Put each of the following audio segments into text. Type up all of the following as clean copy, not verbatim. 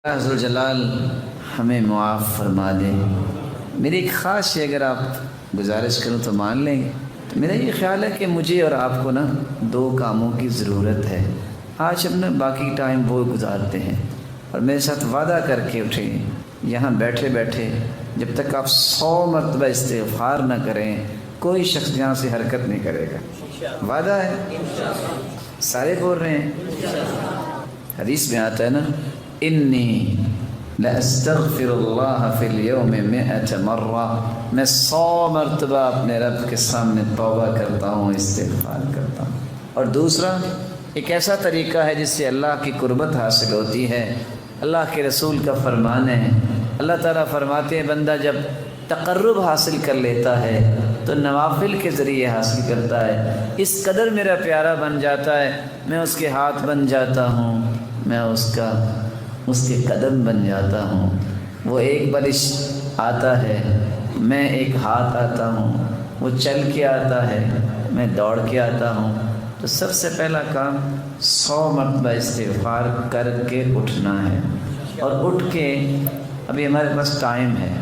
اللہ ذو الجلال ہمیں معاف فرما دے۔ میری ایک خواہش ہے، اگر آپ گزارش کروں تو مان لیں گے۔ تو میرا یہ خیال ہے کہ مجھے اور آپ کو دو کاموں کی ضرورت ہے۔ آج ہم باقی ٹائم وہ گزارتے ہیں، اور میرے ساتھ وعدہ کر کے اٹھیں، یہاں بیٹھے بیٹھے جب تک آپ 100 مرتبہ استغفار نہ کریں کوئی شخص یہاں سے حرکت نہیں کرے گا۔ وعدہ ہے، سارے بول رہے ہیں۔ حدیث میں آتا ہے انی لاستغفر اللہ فی اليوم 100 مرہ، میں 100 مرتبہ اپنے رب کے سامنے توبہ کرتا ہوں، استغفار کرتا ہوں۔ اور دوسرا ایک ایسا طریقہ ہے جس سے اللہ کی قربت حاصل ہوتی ہے۔ اللہ کے رسول کا فرمان ہے، اللہ تعالیٰ فرماتے ہیں بندہ جب تقرب حاصل کر لیتا ہے تو نوافل کے ذریعے حاصل کرتا ہے۔ اس قدر میرا پیارا بن جاتا ہے، میں اس کے ہاتھ بن جاتا ہوں، میں اس کے قدم بن جاتا ہوں۔ وہ ایک بارش آتا ہے، میں ایک ہاتھ آتا ہوں، وہ چل کے آتا ہے، میں دوڑ کے آتا ہوں۔ تو سب سے پہلا کام 100 مرتبہ استغفار کر کے اٹھنا ہے، اور اٹھ کے ابھی ہمارے پاس ٹائم ہے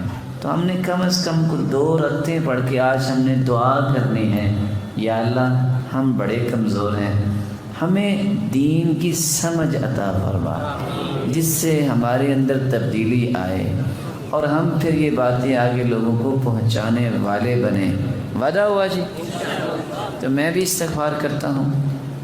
تو ہم نے کم از کم کو 2 رکعتیں پڑھ کے آج ہم نے دعا کرنی ہے، یا اللہ ہم بڑے کمزور ہیں، ہمیں دین کی سمجھ عطا فرما جس سے ہمارے اندر تبدیلی آئے، اور ہم پھر یہ باتیں آگے لوگوں کو پہنچانے والے بنیں۔ وعدہ ہوا جی؟ تو میں بھی استغفار کرتا ہوں،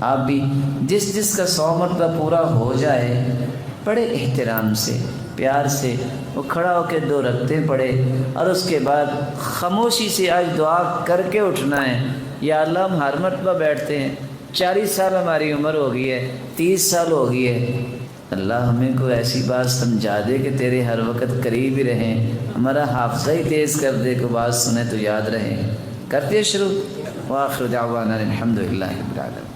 آپ بھی جس کا 100 مرتبہ پورا ہو جائے بڑے احترام سے پیار سے وہ کھڑا ہو کے 2 رکعتیں پڑھے، اور اس کے بعد خاموشی سے آج دعا کر کے اٹھنا ہے۔ یا اللہ ہم ہر مرتبہ بیٹھتے ہیں، 40 سال ہماری عمر ہو گئی ہے، 30 سال ہو گئی ہے، اللہ ہمیں کوئی ایسی بات سمجھا دے کہ تیرے ہر وقت قریب ہی رہیں، ہمارا حافظہ ہی تیز کر دے، کوئی بات سنیں تو یاد رہیں۔ کرتے شروع۔ وآخر دعوانا الحمدللہ رب العالمین۔